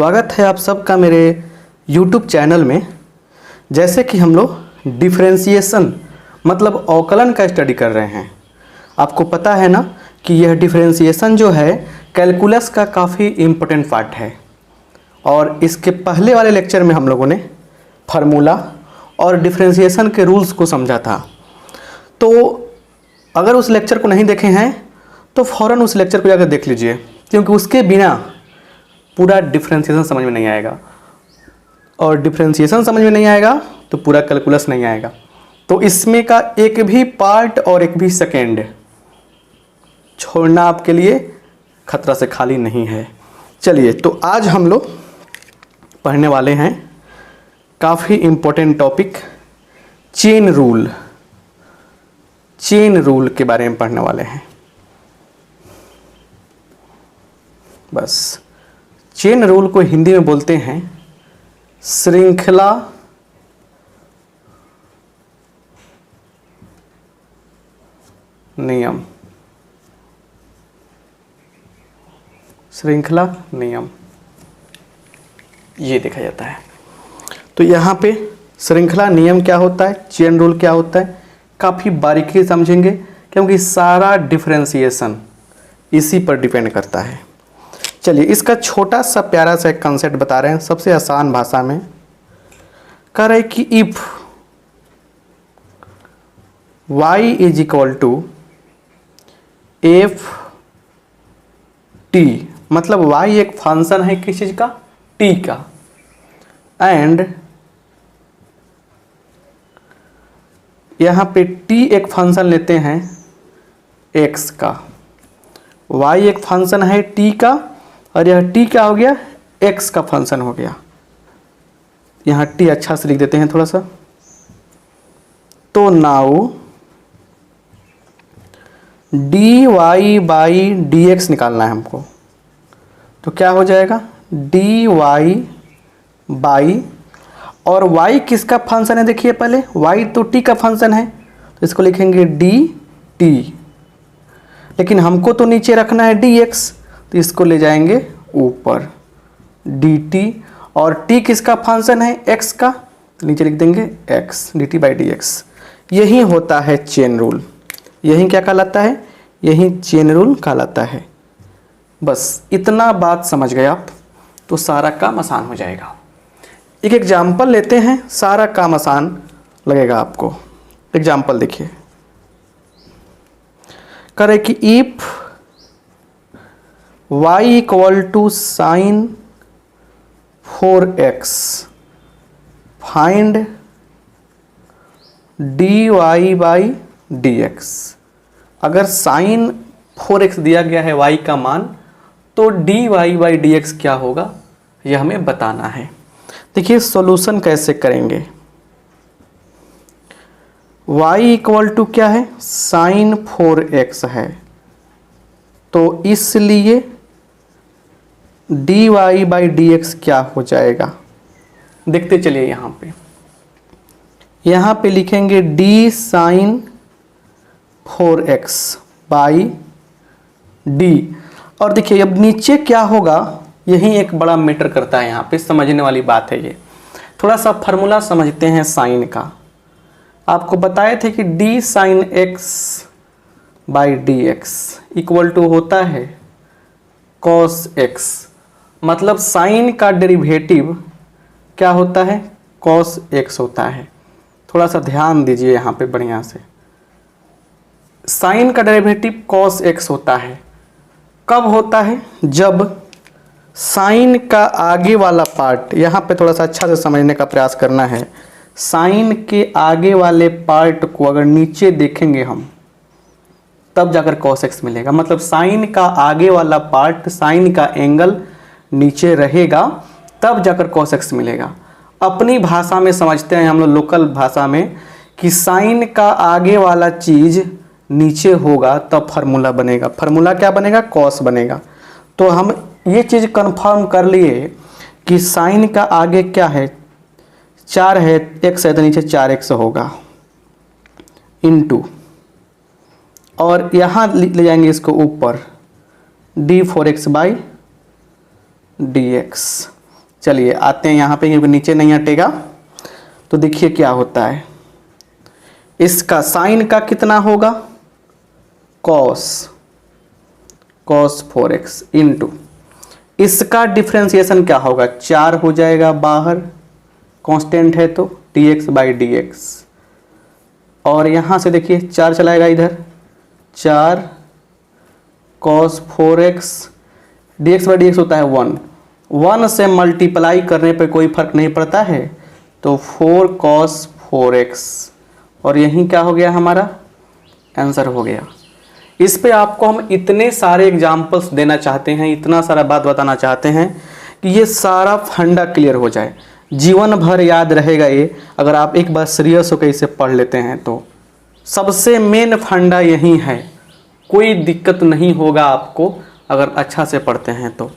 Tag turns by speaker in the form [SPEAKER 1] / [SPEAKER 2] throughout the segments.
[SPEAKER 1] स्वागत है आप सबका मेरे YouTube चैनल में। जैसे कि हम लोग डिफरेंशिएशन मतलब अवकलन का स्टडी कर रहे हैं। आपको पता है ना कि यह डिफरेंशिएशन जो है कैलकुलस का काफ़ी इम्पोर्टेंट पार्ट है। और इसके पहले वाले लेक्चर में हम लोगों ने फार्मूला और डिफरेंशिएशन के रूल्स को समझा था। तो अगर उस लेक्चर को नहीं देखे हैं तो फ़ौरन उस लेक्चर को जाकर देख लीजिए, क्योंकि उसके बिना पूरा डिफरेंशिएशन समझ में नहीं आएगा, और डिफरेंशिएशन समझ में नहीं आएगा तो पूरा कैलकुलस नहीं आएगा। तो इसमें का एक भी पार्ट और एक भी सेकेंड छोड़ना आपके लिए खतरा से खाली नहीं है। चलिए, तो आज हम लोग पढ़ने वाले हैं काफ़ी इम्पोर्टेंट टॉपिक चेन रूल के बारे में पढ़ने वाले हैं। बस चेन रूल को हिंदी में बोलते हैं श्रृंखला नियम। श्रृंखला नियम ये देखा जाता है। तो यहाँ पे श्रृंखला नियम क्या होता है, चेन रूल क्या होता है, काफ़ी बारीकी से समझेंगे, क्योंकि सारा डिफरेंशिएशन इसी पर डिपेंड करता है। चलिए, इसका छोटा सा प्यारा सा एक कंसेप्ट बता रहे हैं सबसे आसान भाषा में। कह रहे कि if y is equal to F T, मतलब y एक फंक्शन है किस चीज का, t का, एंड यहाँ पे t एक फंक्शन लेते हैं x का, y एक फंक्शन है t का, और यह t क्या हो गया, x का फंक्शन हो गया। यहाँ t अच्छा से लिख देते हैं थोड़ा सा। तो नाउ dy बाई dx निकालना है हमको। तो क्या हो जाएगा, dy बाई, और y किसका फंक्शन है, देखिए पहले y तो t का फंक्शन है, तो इसको लिखेंगे dt, लेकिन हमको तो नीचे रखना है dx, तो इसको ले जाएंगे ऊपर dt, और t किसका फंक्शन है, x का, तो नीचे लिख देंगे x, dt बाई dx। यही होता है चेन रूल। यही क्या कहलाता है, यही चेन रूल कहलाता है। बस इतना बात समझ गए आप तो सारा काम आसान हो जाएगा। एक एग्जाम्पल लेते हैं, सारा काम आसान लगेगा आपको। एग्जाम्पल देखिए, करे कि if y equal to sine 4x find dy by dx। अगर साइन 4x दिया गया है y का मान, तो dy बाई dx क्या होगा यह हमें बताना है। देखिए सॉल्यूशन कैसे करेंगे। y इक्वल टू क्या है, साइन 4x है, तो इसलिए dy बाई dx क्या हो जाएगा, देखते चलिए। यहाँ पे लिखेंगे d sign 4x by d, और देखिए अब नीचे क्या होगा, यही एक बड़ा मैटर करता है। यहाँ पे समझने वाली बात है ये। थोड़ा सा फार्मूला समझते हैं साइन का। आपको बताए थे कि d sine x by dx equal to होता है cos x, मतलब साइन का डेरिवेटिव क्या होता है, cos x होता है। थोड़ा सा ध्यान दीजिए यहाँ पे बढ़िया से। साइन का डेरिवेटिव cos x होता है। कब होता है, जब साइन का आगे वाला पार्ट, यहाँ पे थोड़ा सा अच्छा से समझने का प्रयास करना है। साइन के आगे वाले पार्ट को अगर नीचे देखेंगे हम, तब जाकर cos x मिलेगा। मतलब साइन का आगे वाला पार्ट, साइन का एंगल नीचे रहेगा, तब जाकर cos x मिलेगा। अपनी भाषा में समझते हैं हम लोग, लोकल भाषा में, कि साइन का आगे वाला चीज़ नीचे होगा तब फार्मूला बनेगा। फार्मूला क्या बनेगा, cos बनेगा। तो हम ये चीज़ कंफर्म कर लिए कि साइन का आगे क्या है, 4 है, x है, तो नीचे 4x होगा इनटू, और यहाँ ले जाएंगे इसको ऊपर d4x बाई dx। चलिए आते हैं यहाँ पे, क्योंकि नीचे नहीं हटेगा। तो देखिए क्या होता है, इसका साइन का कितना होगा, कॉस 4x इंटू इसका डिफ्रेंसिएशन क्या होगा, 4 हो जाएगा बाहर, कांस्टेंट है तो dx/dx। और यहाँ से देखिए 4 चलाएगा इधर, 4 cos 4x, dx/dx होता है 1 से मल्टीप्लाई करने पे कोई फर्क नहीं पड़ता है, तो 4 cos 4x। और यहीं क्या हो गया, हमारा आंसर हो गया। इस पे आपको हम इतने सारे एग्जाम्पल्स देना चाहते हैं, इतना सारा बात बताना चाहते हैं कि ये सारा फंडा क्लियर हो जाए, जीवन भर याद रहेगा ये, अगर आप एक बार सीरियस होकर इसे पढ़ लेते हैं तो। सबसे मेन फंडा यही है, कोई दिक्कत नहीं होगा आपको अगर अच्छा से पढ़ते हैं तो।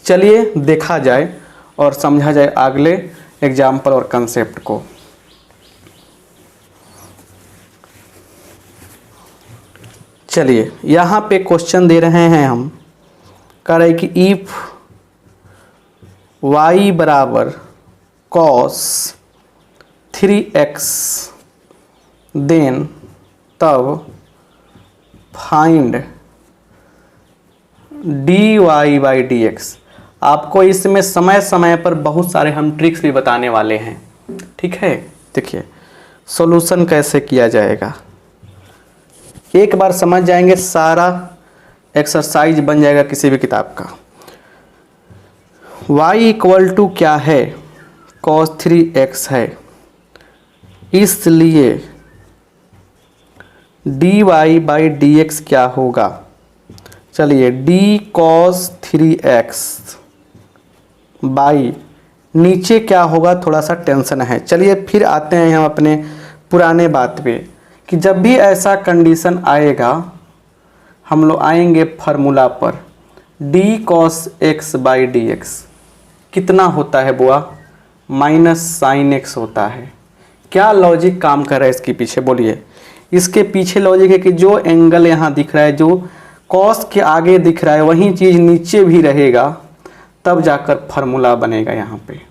[SPEAKER 1] चलिए देखा जाए और समझा जाए अगले एग्जाम्पल और कंसेप्ट को। चलिए यहाँ पे क्वेश्चन दे रहे हैं हम, कह रहे कि इफ y बराबर cos 3x देन तब फाइंड dy/dx। आपको इसमें समय समय पर बहुत सारे हम ट्रिक्स भी बताने वाले हैं, ठीक है। देखिए सॉल्यूशन कैसे किया जाएगा, एक बार समझ जाएंगे सारा एक्सरसाइज बन जाएगा किसी भी किताब का। y इक्वल टू क्या है, cos 3x है, इसलिए dy/dx क्या होगा। चलिए d cos 3x बाई, नीचे क्या होगा थोड़ा सा टेंशन है। चलिए फिर आते हैं हम अपने पुराने बात पे कि जब भी ऐसा कंडीशन आएगा हम लोग आएंगे फार्मूला पर, d cos x/dx कितना होता है बुआ, -sin x होता है। क्या लॉजिक काम कर रहा है इसके पीछे बोलिए। इसके पीछे लॉजिक है कि जो एंगल यहाँ दिख रहा है, जो कॉस के आगे दिख रहा है, वही चीज़ नीचे भी रहेगा, तब जाकर फार्मूला बनेगा। यहाँ पे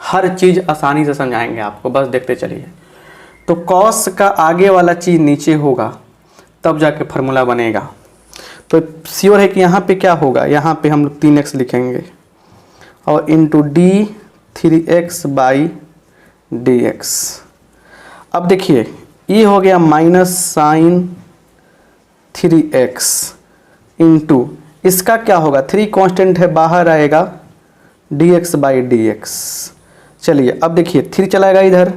[SPEAKER 1] हर चीज़ आसानी से समझाएंगे आपको, बस देखते चलिए। तो कॉस का आगे वाला चीज़ नीचे होगा तब जाके फार्मूला बनेगा। तो श्योर है कि यहाँ पे क्या होगा, यहाँ पे हम लोग 3x लिखेंगे और इंटू d 3x/dx। अब देखिए ये हो गया -sin 3x इंटू इसका क्या होगा, 3 कांस्टेंट है बाहर आएगा, dx/dx। चलिए अब देखिए 3 चलाएगा इधर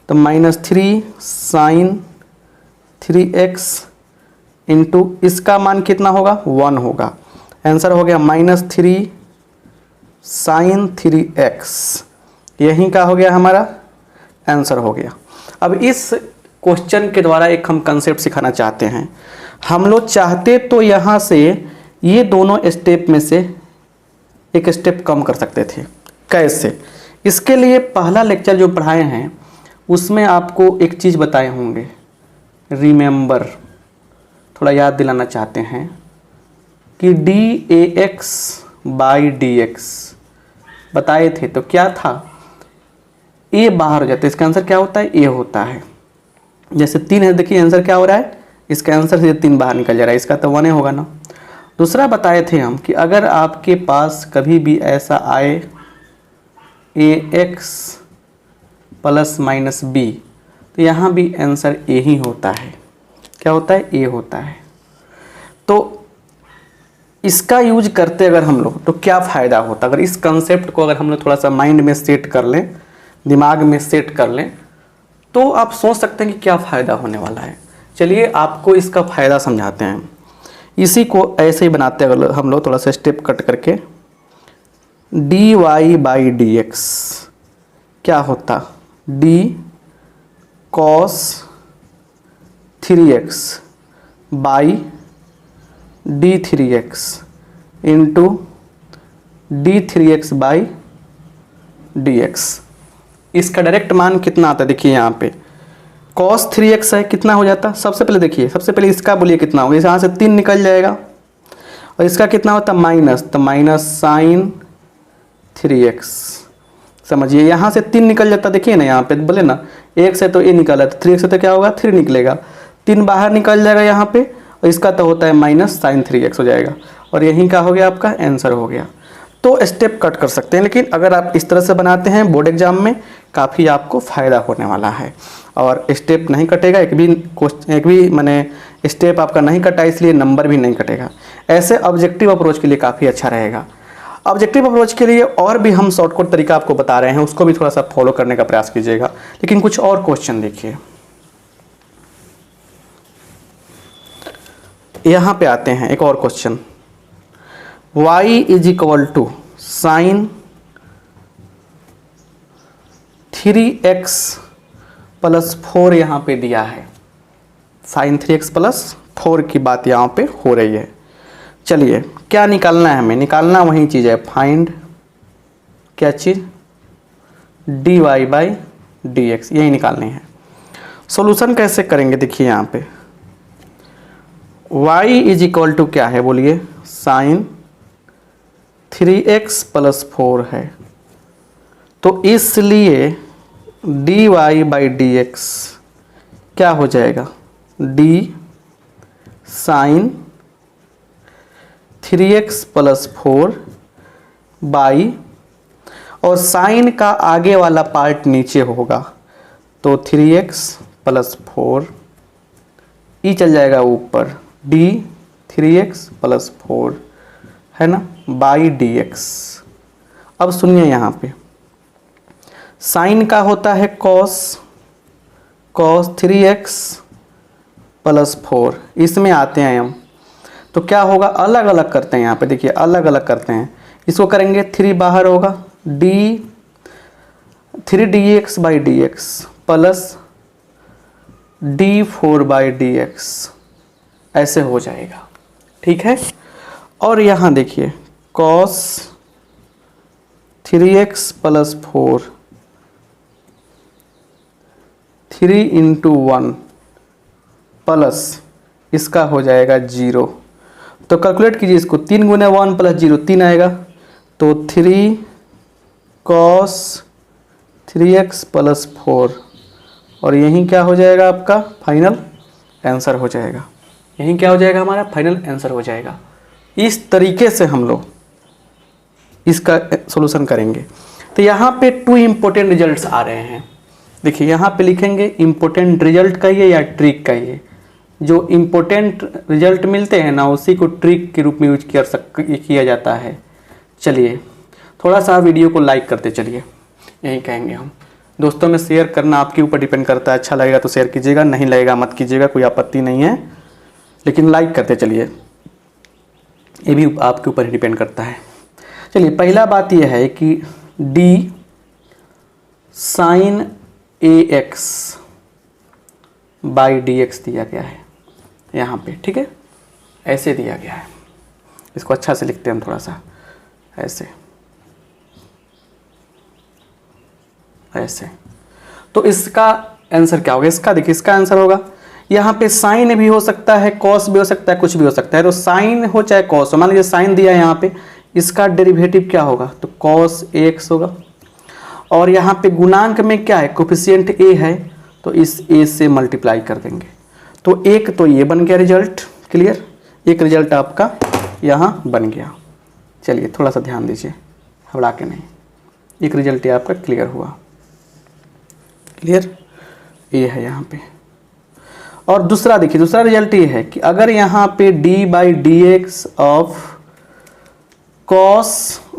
[SPEAKER 1] तो -3 sin 3x इंटू इसका मान कितना होगा, 1 होगा। आंसर हो गया -3 sin 3x। यही का हो गया हमारा आंसर हो गया। अब इस क्वेश्चन के द्वारा एक हम कंसेप्ट सिखाना चाहते हैं। हम लोग चाहते तो यहाँ से ये दोनों स्टेप में से एक स्टेप कम कर सकते थे। कैसे, इसके लिए पहला लेक्चर जो पढ़ाए हैं उसमें आपको एक चीज़ बताए होंगे, रिमेंबर, थोड़ा याद दिलाना चाहते हैं कि dAx/dx बताए थे। तो क्या था, a बाहर हो जाता है, इसका आंसर क्या होता है, a होता है। जैसे 3 है, देखिए आंसर क्या हो रहा है, इसका आंसर से 3 बाहर निकल जा रहा है, इसका तो 1 होगा ना। दूसरा बताए थे हम कि अगर आपके पास कभी भी ऐसा आए ax ± b, तो यहाँ भी आंसर a ही होता है। क्या होता है, a होता है। तो इसका यूज करते अगर हम लोग तो क्या फ़ायदा होता, अगर इस कंसेप्ट को अगर हम लोग थोड़ा सा माइंड में सेट कर लें, दिमाग में सेट कर लें, तो आप सोच सकते हैं कि क्या फ़ायदा होने वाला है। चलिए आपको इसका फ़ायदा समझाते हैं। इसी को ऐसे ही बनाते हैं अगर हम लोग थोड़ा सा स्टेप कट करके, dy/dx क्या होता, d cos 3x by d3x into d3x/dx। इसका डायरेक्ट मान कितना आता है, देखिए यहाँ पे cos 3x है, कितना हो जाता, सबसे पहले देखिए, सबसे पहले इसका बोलिए कितना होगा, यहाँ से 3 निकल जाएगा, और इसका कितना होता माइनस, तो -sin 3x। समझिए यहाँ से 3 निकल जाता, देखिए ना यहाँ पे बोले ना 1 से तो ये निकला, तो 3x से तो क्या होगा 3 निकलेगा, 3 बाहर निकल जाएगा यहाँ पे, और इसका तो होता है माइनस साइन 3x हो जाएगा, और यहीं का हो गया आपका आंसर हो गया। तो स्टेप कट कर सकते हैं, लेकिन अगर आप इस तरह से बनाते हैं बोर्ड एग्जाम में काफ़ी आपको फ़ायदा होने वाला है। और स्टेप नहीं कटेगा, एक भी मैंने स्टेप आपका नहीं कटा, इसलिए नंबर भी नहीं कटेगा। ऐसे ऑब्जेक्टिव अप्रोच के लिए काफ़ी अच्छा रहेगा। ऑब्जेक्टिव अप्रोच के लिए और भी हम शॉर्टकट तरीका आपको बता रहे हैं, उसको भी थोड़ा सा फॉलो करने का प्रयास कीजिएगा। लेकिन कुछ और क्वेश्चन देखिए, यहाँ पे आते हैं एक और question. y is equal to sine 3x plus 4 यहाँ पे दिया है, साइन 3x प्लस 4 की बात यहाँ पे हो रही है। चलिए क्या निकालना है हमें, निकालना वही चीज़ है, फाइंड क्या चीज़ dy बाई dx, यही निकालनी है। सॉल्यूशन कैसे करेंगे, देखिए यहाँ पे y इज इक्वल टू क्या है बोलिए, साइन 3x प्लस 4 है, तो इसलिए dy बाई dx क्या हो जाएगा, d sine 3x plus 4 by, और साइन का आगे वाला पार्ट नीचे होगा, तो 3x प्लस 4 ई चल जाएगा ऊपर, d 3x प्लस 4 है ना बाई dx। अब सुनिए यहाँ पे साइन का होता है cos 3x प्लस 4, इसमें आते हैं हम, तो क्या होगा अलग अलग करते हैं यहाँ पे, देखिए अलग अलग करते हैं, इसको करेंगे 3 बाहर होगा, d 3dx by dx plus d4 by dx, ऐसे हो जाएगा, ठीक है। और यहाँ देखिए cos 3x plus 4 3 into 1 plus इसका हो जाएगा 0, तो कैलकुलेट कीजिए इसको, 3 गुना 1 प्लस 0 3 आएगा, तो 3 cos 3x प्लस 4, और यहीं क्या हो जाएगा आपका फाइनल आंसर हो जाएगा, यहीं क्या हो जाएगा हमारा फाइनल आंसर हो जाएगा। इस तरीके से हम लोग इसका सॉल्यूशन करेंगे। तो यहाँ पे 2 इम्पोर्टेंट रिजल्ट्स आ रहे हैं, देखिए यहाँ पे लिखेंगे इम्पोर्टेंट रिजल्ट कहिए या ट्रिक कहिए, जो इम्पोर्टेंट रिजल्ट मिलते हैं ना उसी को ट्रिक के रूप में यूज किया जाता है। चलिए थोड़ा सा वीडियो को लाइक करते चलिए, यही कहेंगे हम। दोस्तों में शेयर करना आपके ऊपर डिपेंड करता है, अच्छा लगेगा तो शेयर कीजिएगा, नहीं लगेगा मत कीजिएगा, कोई आपत्ति नहीं है, लेकिन लाइक करते चलिए, ये भी आपके ऊपर ही डिपेंड करता है। चलिए पहला बात यह है कि d sine ax by dx दिया गया है यहाँ पे, ठीक है, ऐसे दिया गया है, इसको अच्छा से लिखते हैं हम थोड़ा सा ऐसे ऐसे। तो इसका आंसर क्या होगा, इसका देखिए इसका आंसर होगा, यहाँ पे साइन भी हो सकता है, कॉस भी हो सकता है, कुछ भी हो सकता है, तो साइन हो चाहे कॉस हो, मान लीजिए साइन दिया है यहाँ पे, इसका डेरिवेटिव क्या होगा, तो कॉस x होगा, और यहाँ पे गुणांक में क्या है कोफिशिएंट a है, तो इस a से मल्टीप्लाई कर देंगे, तो एक तो ये बन गया रिजल्ट, क्लियर, एक रिजल्ट आपका यहाँ बन गया। चलिए थोड़ा सा ध्यान दीजिए, घबरा के नहीं, एक रिजल्ट ये आपका क्लियर हुआ, क्लियर, ये है यहाँ पे। और दूसरा देखिए, दूसरा रिजल्ट ये है कि अगर यहाँ पे d by D X of cos,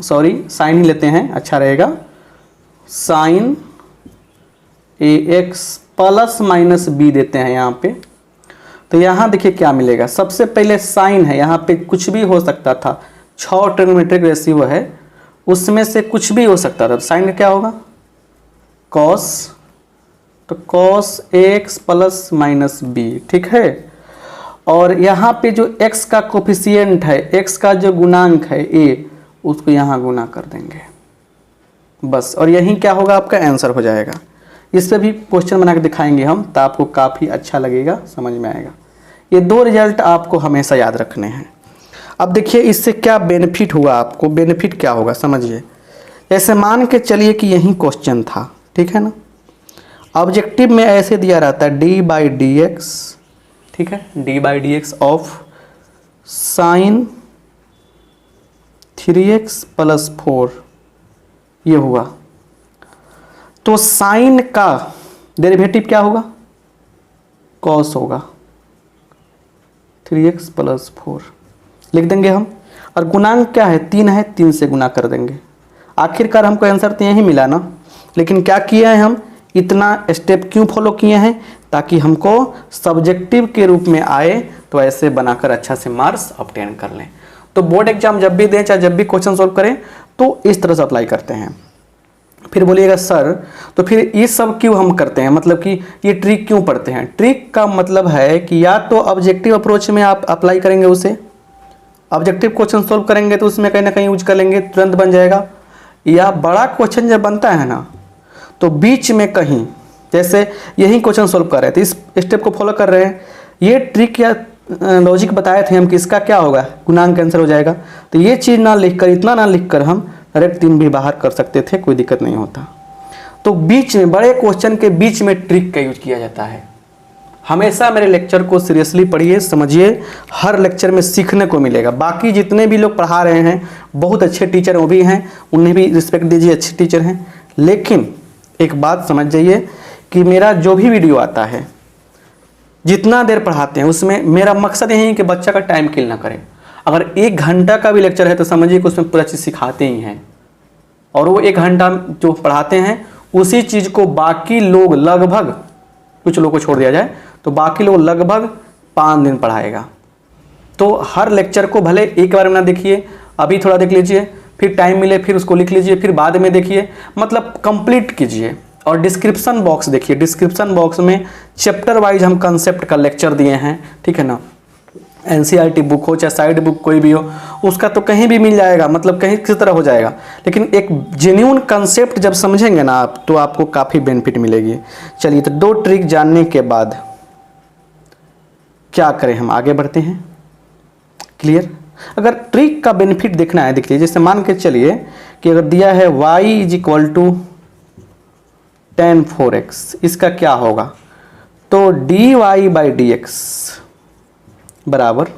[SPEAKER 1] sorry sine ही लेते हैं अच्छा रहेगा, sine ax plus minus b देते हैं यहाँ पे, तो यहाँ देखिए क्या मिलेगा, सबसे पहले साइन है, यहाँ पे कुछ भी हो सकता था, 6 ट्रिग्नोमेट्रिक रेशियो है, उसमें से कुछ भी हो सकता था, तो साइन का क्या होगा कॉस, तो cos x plus minus b, ठीक है। और यहाँ पे जो x का कोफिशिएंट है, x का जो गुणांक है a, उसको यहाँ गुना कर देंगे बस, और यही क्या होगा आपका आंसर हो जाएगा। इस पर भी क्वेश्चन बना के दिखाएंगे हम, तो आपको काफ़ी अच्छा लगेगा, समझ में आएगा। ये 2 रिजल्ट आपको हमेशा याद रखने हैं। अब देखिए इससे क्या बेनिफिट हुआ आपको, बेनिफिट क्या होगा समझिए। ऐसे मान के चलिए कि यही क्वेश्चन था, ठीक है ना। ऑब्जेक्टिव में ऐसे दिया रहता है d/dx, ठीक है, d/dx ऑफ साइन 3x + 4 ये हुआ। तो साइन का डेरिवेटिव क्या होगा, कॉस होगा 3x + 4 लिख देंगे हम। और गुणांक क्या है, 3 है, 3 से गुना कर देंगे। आखिरकार हमको आंसर तो यही मिला ना। लेकिन क्या किया है, हम इतना स्टेप क्यों फॉलो किए हैं, ताकि हमको सब्जेक्टिव के रूप में आए तो ऐसे बनाकर अच्छा से मार्क्स ऑब्टेन कर लें। तो बोर्ड एग्जाम जब भी दें, चाहे जब भी क्वेश्चन सोल्व करें, तो इस तरह से अप्लाई करते हैं। फिर बोलिएगा सर तो फिर ये सब क्यों हम करते हैं, मतलब कि ये ट्रिक क्यों पढ़ते हैं। ट्रिक का मतलब है कि या तो ऑब्जेक्टिव अप्रोच में आप अप्लाई करेंगे उसे, ऑब्जेक्टिव क्वेश्चन सोल्व करेंगे तो उसमें कहीं ना कहीं यूज कर लेंगे, तुरंत बन जाएगा। या बड़ा क्वेश्चन जब बनता है ना, तो बीच में कहीं, जैसे यही क्वेश्चन सोल्व कर रहे थे, इस स्टेप को फॉलो कर रहे हैं, ये ट्रिक या लॉजिक बताए थे हम कि इसका क्या होगा, गुणांक आंसर हो जाएगा। तो ये चीज़ ना लिखकर, इतना ना लिखकर हम डायरेक्ट 3 भी बाहर कर सकते थे, कोई दिक्कत नहीं होता। तो बीच में, बड़े क्वेश्चन के बीच में ट्रिक का यूज किया जाता है। हमेशा मेरे लेक्चर को सीरियसली पढ़िए, समझिए, हर लेक्चर में सीखने को मिलेगा। बाकी जितने भी लोग पढ़ा रहे हैं बहुत अच्छे टीचर वो भी हैं, उन्हें भी रिस्पेक्ट दीजिए, अच्छे टीचर हैं। लेकिन एक बात समझ जाइए कि मेरा जो भी वीडियो आता है, जितना देर पढ़ाते हैं, उसमें मेरा मकसद यही है कि बच्चा का टाइम किल ना करें। अगर 1 घंटा का भी लेक्चर है तो समझिए कि उसमें पूरा चीज़ सिखाते ही हैं, और वो 1 घंटा जो पढ़ाते हैं उसी चीज़ को बाकी लोग लगभग, कुछ लोगों को छोड़ दिया जाए तो बाकी लोग लगभग 5 दिन पढ़ाएगा। तो हर लेक्चर को भले एक बार में ना देखिए, अभी थोड़ा देख लीजिए, फिर टाइम मिले फिर उसको लिख लीजिए, फिर बाद में देखिए, मतलब कंप्लीट कीजिए। और डिस्क्रिप्शन बॉक्स देखिए, डिस्क्रिप्शन बॉक्स में चैप्टर वाइज हम कंसेप्ट का लेक्चर दिए हैं, ठीक है ना। NCERT बुक हो चाहे साइड बुक कोई भी हो, उसका तो कहीं भी मिल जाएगा, मतलब कहीं किसी तरह हो जाएगा। लेकिन एक जेन्युइन कंसेप्ट जब समझेंगे ना आप, तो आपको काफ़ी बेनिफिट मिलेगी। चलिए, तो 2 ट्रिक जानने के बाद क्या करें, हम आगे बढ़ते हैं। क्लियर। अगर ट्रिक का बेनिफिट देखना है, देखिए, जैसे मान के चलिए कि अगर दिया है y = tan 4x, इसका क्या होगा, तो dy/dx बराबर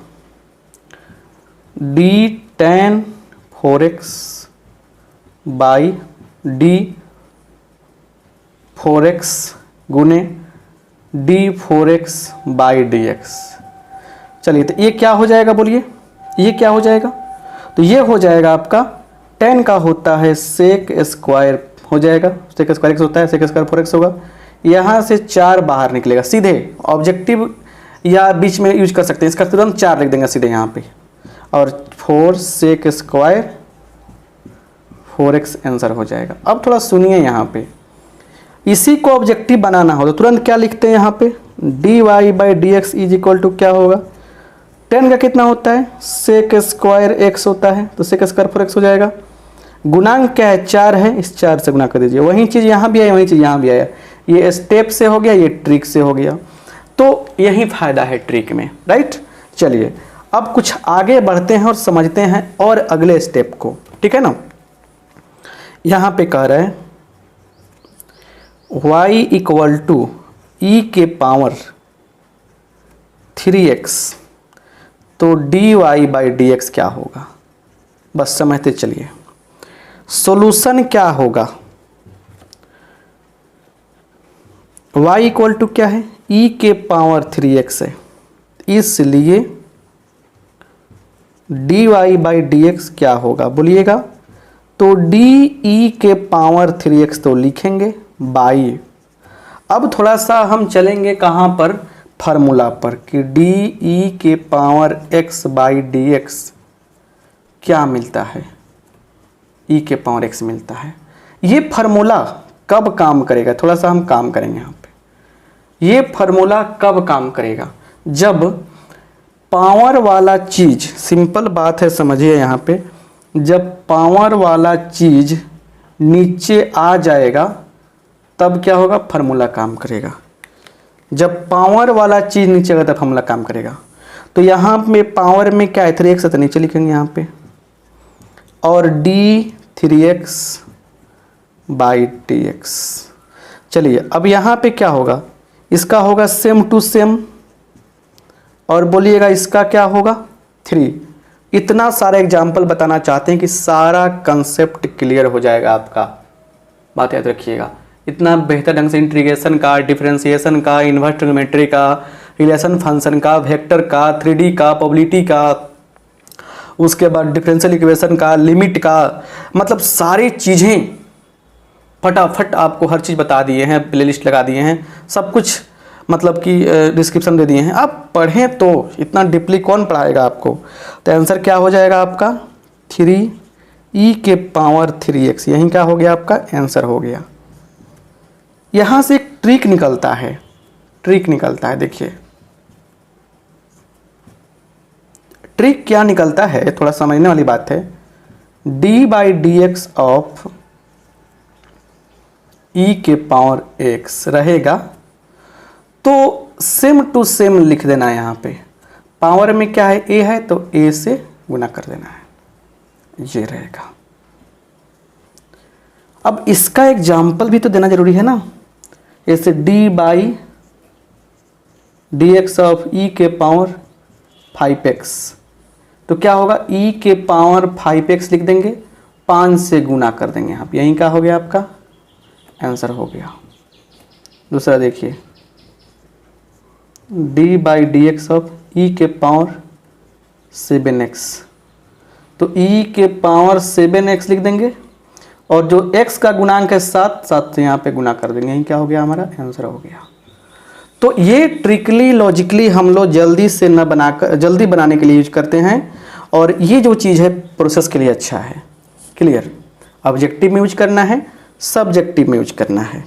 [SPEAKER 1] d tan 4x by d 4x गुने d 4x/dx। चलिए, तो ये क्या हो जाएगा, बोलिए, ये क्या हो जाएगा, तो ये हो जाएगा आपका tan का होता है sec स्क्वायर हो जाएगा, sec स्क्वायर x होता है, sec स्क्वायर 4x होगा। यहाँ से 4 बाहर निकलेगा, सीधे ऑब्जेक्टिव या बीच में यूज कर सकते हैं, इसका तुरंत 4 लिख देंगे सीधे यहाँ पे, और 4 sec स्क्वायर 4x आंसर हो जाएगा। अब थोड़ा सुनिए, यहाँ पे इसी को ऑब्जेक्टिव बनाना हो तो तुरंत क्या लिखते हैं, यहाँ पे dy/dx = क्या होगा, tan का कितना होता है, sec स्क्वायर x होता है, तो sec स्क्वायर 4x हो जाएगा। गुणांक क्या है, 4 है, इस 4 से गुना कर दीजिए। वही चीज़ यहाँ भी आया, वही चीज़ यहाँ भी आया, ये स्टेप से हो गया, ये ट्रिक से हो गया। तो यही फायदा है ट्रिक में, राइट। चलिए, अब कुछ आगे बढ़ते हैं और समझते हैं और अगले स्टेप को, ठीक है ना। यहाँ पे कह रहे हैं y = e⁻³ 3x, तो dy/dx क्या होगा, बस समझते चलिए। सॉल्यूशन क्या होगा, y = क्या है, e⁻³ है, इसलिए dy/dx क्या होगा, बोलिएगा, तो de⁻³ तो लिखेंगे बाई। अब थोड़ा सा हम चलेंगे कहाँ पर, फार्मूला पर, कि de⁻x/dx क्या मिलता है, e⁻x मिलता है। ये फार्मूला कब काम करेगा, थोड़ा सा हम काम करेंगे यहाँ पे। ये फार्मूला कब काम करेगा, जब पावर वाला चीज़, सिंपल बात है, समझिए यहाँ पे, जब पावर वाला चीज़ नीचे आ जाएगा तब क्या होगा, फार्मूला काम करेगा। जब पावर वाला चीज़ नीचे आएगा तब फार्मूला काम करेगा। तो यहाँ पे पावर में क्या है, 3x है, तो नीचे लिखेंगे यहाँ पे, और d 3x by D x. चलिए अब यहाँ पे क्या होगा, इसका होगा सेम टू सेम, और बोलिएगा इसका क्या होगा 3। इतना सारा एग्जाम्पल बताना चाहते हैं कि सारा कंसेप्ट क्लियर हो जाएगा आपका। बात याद रखिएगा, इतना बेहतर ढंग से इंटीग्रेशन का, डिफरेंशिएशन का, इन्वर्स ट्रिग्नोमेट्री का, रिलेशन फंक्शन का, वेक्टर का, 3D का, प्रोबेबिलिटी का, उसके बाद डिफरेंशियल इक्वेशन का, लिमिट का, मतलब सारी चीज़ें फटाफट आपको हर चीज़ बता दिए हैं, प्लेलिस्ट लगा दिए हैं, सब कुछ मतलब कि डिस्क्रिप्शन दे दिए हैं। आप पढ़ें तो, इतना डीपली कौन पढ़ाएगा आपको। तो आंसर क्या हो जाएगा आपका 3e⁻3x, यही क्या हो गया आपका आंसर हो गया। यहाँ से एक ट्रिक निकलता है, देखिए ट्रिक क्या निकलता है, थोड़ा समझने वाली बात है। d/dx ऑफ e⁻x रहेगा, तो सेम टू सेम लिख देना है। यहाँ पे पावर में क्या है, a है तो a से गुना कर देना है, ये रहेगा। अब इसका एग्जाम्पल भी तो देना जरूरी है ना, जैसे d/dx ऑफ e⁻5x, तो क्या होगा e⁻5x लिख देंगे, 5 से गुना कर देंगे यहाँ पे, यही क्या हो गया आपका आंसर हो गया। दूसरा देखिए d/dx ऑफ e⁻7x, तो e⁻7x लिख देंगे, और जो x का गुणांक है 7 से यहाँ पे गुना कर देंगे, यही क्या हो गया हमारा आंसर हो गया। तो ये ट्रिकली लॉजिकली हम लोग जल्दी से न बनाकर, जल्दी बनाने के लिए यूज करते हैं, और ये जो चीज़ है प्रोसेस के लिए अच्छा है। क्लियर, ऑब्जेक्टिव में यूज करना है, सब्जेक्टिव में यूज करना है,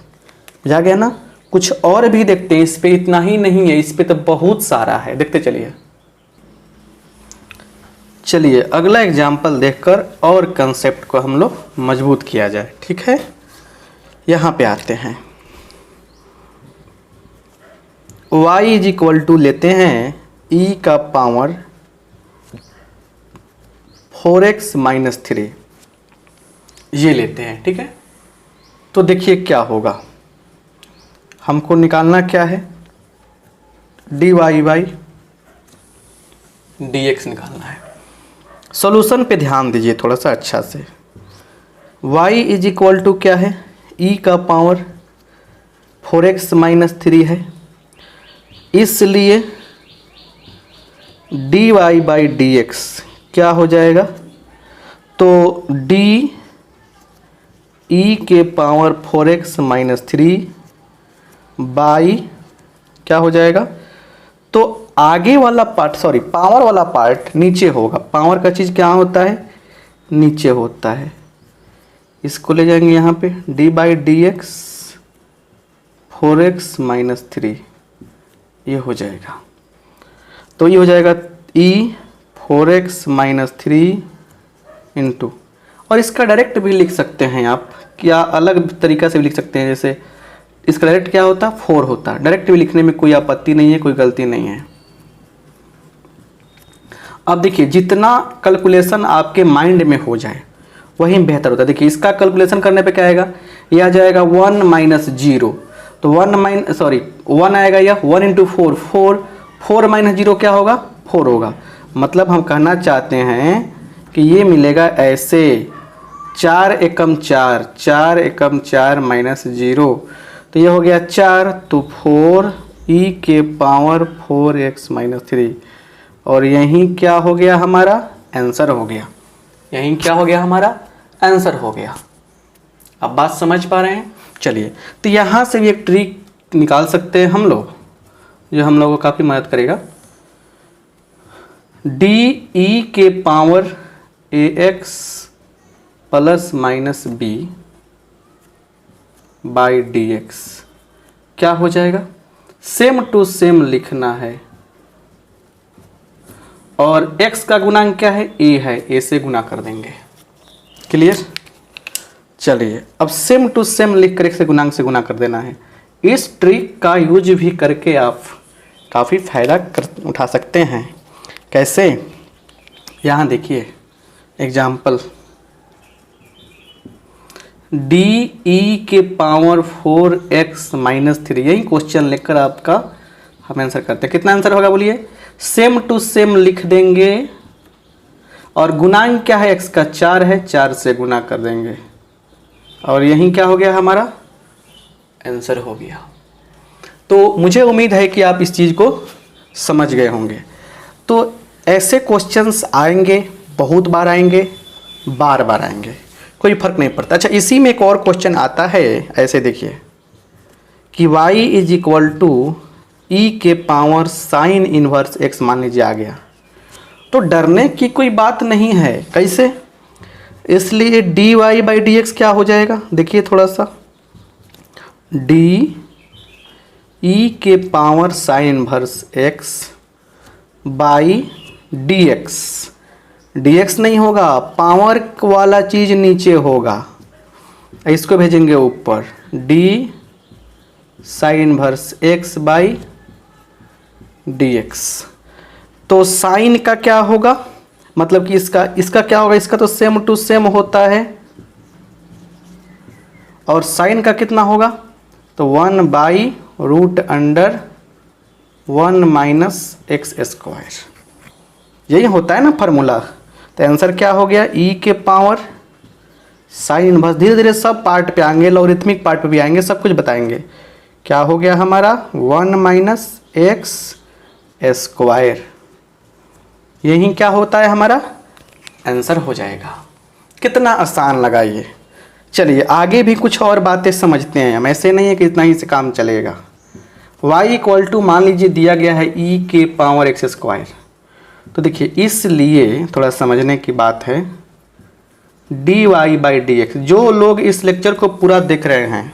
[SPEAKER 1] बुझा गया ना। कुछ और भी देखते हैं, इस पे इतना ही नहीं है, इस पे तो बहुत सारा है, देखते चलिए अगला एग्जाम्पल देखकर और कंसेप्ट को हम लोग मजबूत किया जाए। ठीक है, यहाँ पे आते हैं, y इज इक्वल टू लेते हैं e⁻4x-3, ये लेते हैं। ठीक है, तो देखिए क्या होगा, हमको निकालना क्या है, dy/dx निकालना है। सॉल्यूशन पे ध्यान दीजिए थोड़ा सा अच्छा से। y इज इक्वल टू क्या है, e⁻4x-3 है, इसलिए dy/dx क्या हो जाएगा, तो d e⁻4x-3 बाई क्या हो जाएगा, तो आगे वाला पार्ट, सॉरी पावर वाला पार्ट नीचे होगा। पावर का चीज़ क्या होता है, नीचे होता है। इसको ले जाएंगे यहाँ पे d/dx 4x-3, ये हो जाएगा। तो ये हो जाएगा e⁻4x-3 इंटू, और इसका डायरेक्ट भी लिख सकते हैं आप, क्या अलग तरीका से भी लिख सकते हैं। जैसे इसका डायरेक्ट क्या होता है 4 होता है, डायरेक्ट भी लिखने में कोई आपत्ति नहीं है, कोई गलती नहीं है। अब देखिए जितना कैलकुलेशन आपके माइंड में हो जाए वही बेहतर होता है। देखिए इसका कैलकुलेशन करने पे क्या आएगा, यह आ जाएगा 1 - 0, तो 1 आएगा, या 1 × 4, 4 - 0 क्या होगा 4 होगा। मतलब हम कहना चाहते हैं कि ये मिलेगा ऐसे 4 एकम 4, 4 एकम 4 - 0, तो ये हो गया 4, तो 4 e⁻4x-3, और यहीं क्या हो गया हमारा आंसर हो गया, यहीं क्या हो गया हमारा आंसर हो गया। अब बात समझ पा रहे हैं। चलिए तो यहाँ से भी एक ट्रिक निकाल सकते हैं हम लोग, जो हम लोगों को काफ़ी मदद करेगा। de⁻ax + -b/dx क्या हो जाएगा, सेम टू सेम लिखना है, और x का गुणांक क्या है a है, a से गुना कर देंगे। क्लियर, चलिए अब सेम टू सेम लिख कर x से गुणांक से गुना कर देना है। इस ट्रिक का यूज भी करके आप काफ़ी फायदा उठा सकते हैं। कैसे, यहाँ देखिए एग्जाम्पल, डी ई के पावर 4x माइनस 3, यही क्वेश्चन लेकर आपका हम आंसर करते हैं। कितना आंसर होगा बोलिए? सेम टू सेम लिख देंगे और गुणांक क्या है? x का 4 है, 4 से गुना कर देंगे और यही क्या हो गया? हमारा आंसर हो गया। तो मुझे उम्मीद है कि आप इस चीज़ को समझ गए होंगे। तो ऐसे क्वेश्चंस आएंगे, बहुत बार आएंगे, बार बार आएंगे, कोई फर्क नहीं पड़ता। अच्छा, इसी में एक और क्वेश्चन आता है, ऐसे देखिए कि y इज इक्वल टू ई के पावर साइन इनवर्स x मान लीजिए आ गया, तो डरने की कोई बात नहीं है। कैसे? इसलिए D Y by D X क्या हो जाएगा? देखिए थोड़ा सा, डी ई के power sine inverse x by D X. D X नहीं होगा, पावर वाला चीज़ नीचे होगा, इसको भेजेंगे ऊपर, D sign inverse x by D x. तो साइन का क्या होगा? मतलब कि इसका क्या होगा? इसका तो सेम टू सेम होता है, और साइन का कितना होगा? तो 1 by root under 1 minus X square, यही होता है ना फार्मूला। तो आंसर क्या हो गया? ई के पावर साइन इनवर्स। धीरे धीरे सब पार्ट पे आएंगे, लॉगरिथमिक पार्ट पे भी आएंगे, सब कुछ बताएंगे। क्या हो गया हमारा? 1 माइनस एक्स स्क्वायर, यही क्या होता है? हमारा आंसर हो जाएगा। कितना आसान लगा ये। चलिए आगे भी कुछ और बातें समझते हैं हम, ऐसे नहीं है कि इतना ही से काम चलेगा। y इक्वल टू मान लीजिए दिया गया है e के पावर एक्स स्क्वायर। तो देखिए इसलिए थोड़ा समझने की बात है, D Y by D X. जो लोग इस लेक्चर को पूरा देख रहे हैं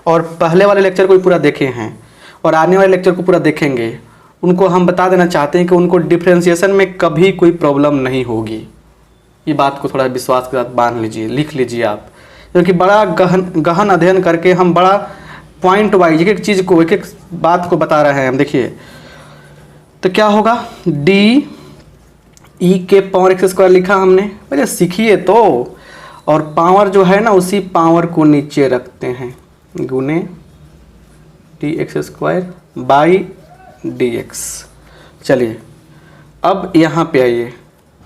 [SPEAKER 1] और पहले वाले लेक्चर को भी पूरा देखे हैं और आने वाले लेक्चर को पूरा देखेंगे, उनको हम बता देना चाहते हैं कि उनको डिफ्रेंशिएशन में कभी कोई प्रॉब्लम नहीं होगी। ये बात को थोड़ा विश्वास के साथ बांध लीजिए, लिख लीजिए आप, क्योंकि बड़ा गहन अध्ययन करके हम बड़ा पॉइंट वाइज एक एक चीज़ को, एक एक बात को बता रहे हैं हम। देखिए तो क्या होगा? डी ई के पावर एक्स स्क्वायर लिखा हमने, पहले सीखिए तो, और पावर जो है ना उसी पावर को नीचे रखते हैं, गुने D x square by D x. चलिए अब यहाँ पे आइए,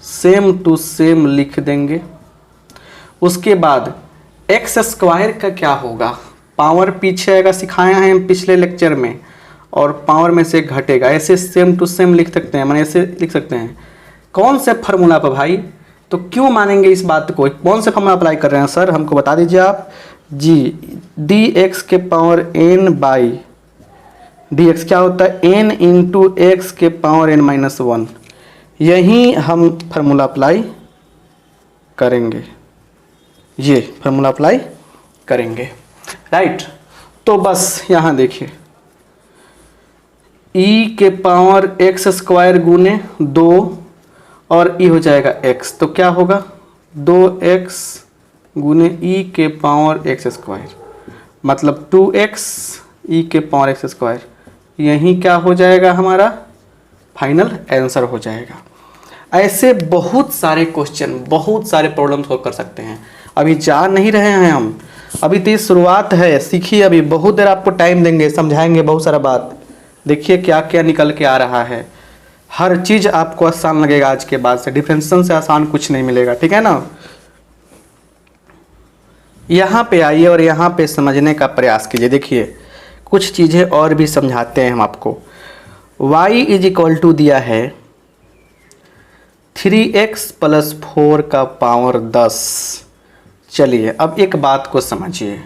[SPEAKER 1] सेम टू सेम लिख देंगे। उसके बाद एक्स स्क्वायर का क्या होगा? पावर पीछे आएगा, सिखाया है हम पिछले लेक्चर में, और पावर में से घटेगा। ऐसे सेम टू सेम लिख सकते हैं, मैंने ऐसे लिख सकते हैं। कौन से फार्मूला पर भाई? तो क्यों मानेंगे इस बात को? कौन से फार्मूला अप्लाई कर रहे हैं सर, हमको बता दीजिए आप जी। डी एक्स के power N by D X क्या होता है? एन इंटू एक्स के पावर एन माइनस 1, यही हम फार्मूला अप्लाई करेंगे, ये फार्मूला अप्लाई करेंगे, राइट। तो बस यहाँ देखिए, e के पावर एक्स स्क्वायर गुने 2 और e हो जाएगा x, तो क्या होगा? 2x गुने e के पावर एक्स स्क्वायर, मतलब 2x e के पावर एक्स स्क्वायर, यही क्या हो जाएगा? हमारा फाइनल आंसर हो जाएगा। ऐसे बहुत सारे क्वेश्चन, बहुत सारे प्रॉब्लम सॉल्व कर सकते हैं। अभी जा नहीं रहे हैं हम, अभी तो शुरुआत है, सीखिए। अभी बहुत देर आपको टाइम देंगे, समझाएंगे बहुत सारा बात। देखिए क्या क्या निकल के आ रहा है, हर चीज़ आपको आसान लगेगा आज के बाद से। डिफरेंशिएशन से आसान कुछ नहीं मिलेगा, ठीक है ना। यहाँ पे आइए और यहाँ पे समझने का प्रयास कीजिए। देखिए कुछ चीज़ें और भी समझाते हैं हम आपको। y इज इक्वल टू दिया है 3x प्लस 4 का पावर 10। चलिए अब एक बात को समझिए,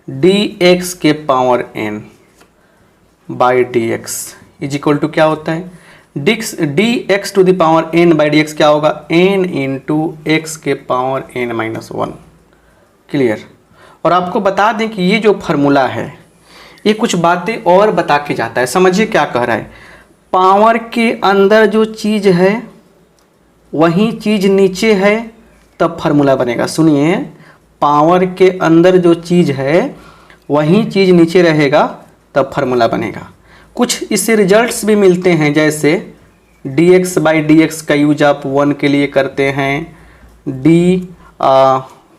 [SPEAKER 1] dx के power n by D X is equal to क्या होता है? D X to the power n by D X क्या होगा? n इंटू एक्स के पावर n माइनस 1। क्लियर। और आपको बता दें कि ये जो फार्मूला है ये कुछ बातें और बता के जाता है। समझिए क्या कह रहा है, पावर के अंदर जो चीज़ है वही चीज़ नीचे है तब फार्मूला बनेगा। सुनिए, पावर के अंदर जो चीज़ है वही चीज़ नीचे रहेगा तब फार्मूला बनेगा। कुछ इससे रिजल्ट्स भी मिलते हैं, जैसे dx बाई डी एक्स का यूज आप 1 के लिए करते हैं,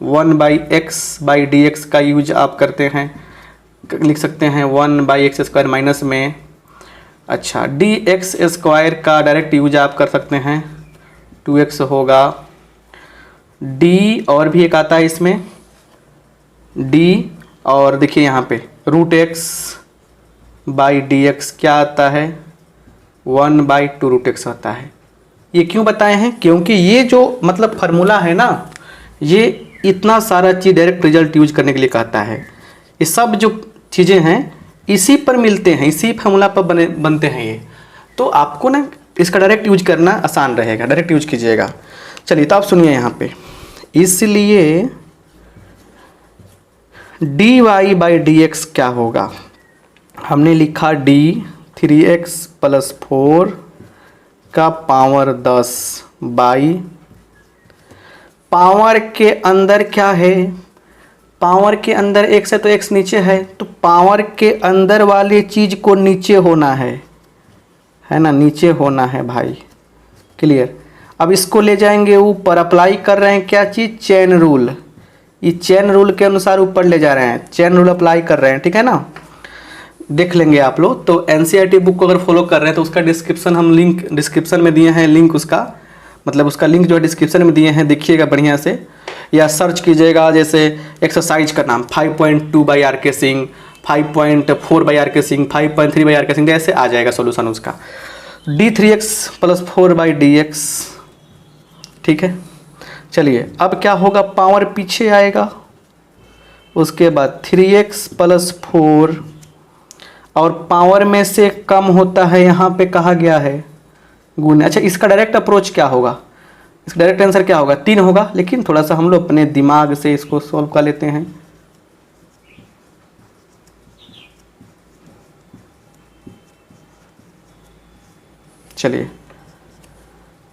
[SPEAKER 1] 1/x/dx का यूज आप करते हैं, लिख सकते हैं 1/x² माइनस में। अच्छा, dx² का डायरेक्ट यूज आप कर सकते हैं, 2x होगा। d और भी एक आता है इसमें, d और देखिए यहाँ पे √x/dx क्या आता है, 1/2√x आता है। ये क्यों बताए हैं, क्योंकि ये जो मतलब फार्मूला है ना, ये इतना सारा चीज़ डायरेक्ट रिजल्ट यूज करने के लिए कहता है। ये सब जो चीज़ें हैं इसी पर मिलते हैं, इसी फार्मूला पर बनते हैं ये। तो आपको ना इसका डायरेक्ट यूज करना आसान रहेगा, डायरेक्ट यूज कीजिएगा। चलिए तो आप सुनिए यहाँ पे, इसलिए dy/dx क्या होगा, हमने लिखा d 3x + 4 का पावर 10 बाई, पावर के अंदर क्या है, पावर के अंदर x है तो x नीचे है, तो पावर के अंदर वाली चीज़ को नीचे होना है ना, नीचे होना है भाई, क्लियर। अब इसको ले जाएंगे ऊपर, अप्लाई कर रहे हैं क्या चीज़, चेन रूल। ये चेन रूल के अनुसार ऊपर ले जा रहे हैं, चेन रूल अप्लाई कर रहे हैं, ठीक है ना। देख लेंगे आप लोग। तो एनसीईआरटी बुक को अगर फॉलो कर रहे हैं तो उसका डिस्क्रिप्शन हम लिंक डिस्क्रिप्शन में दिए हैं, लिंक उसका मतलब उसका लिंक जो है डिस्क्रिप्शन में दिए हैं, देखिएगा बढ़िया से, या सर्च कीजिएगा जैसे एक्सरसाइज का नाम 5.2/RK Singh, 5.4/RK Singh, 5.3/RK Singh, ऐसे आ जाएगा सॉल्यूशन उसका। d3x + 4/dx, ठीक है। चलिए अब क्या होगा, पावर पीछे आएगा, उसके बाद 3x + 4 और पावर में से कम होता है, यहाँ पे कहा गया है गुण। अच्छा, इसका डायरेक्ट अप्रोच क्या होगा, इसका डायरेक्ट आंसर क्या होगा, 3 होगा, लेकिन थोड़ा सा हम लोग अपने दिमाग से इसको सॉल्व कर लेते हैं। चलिए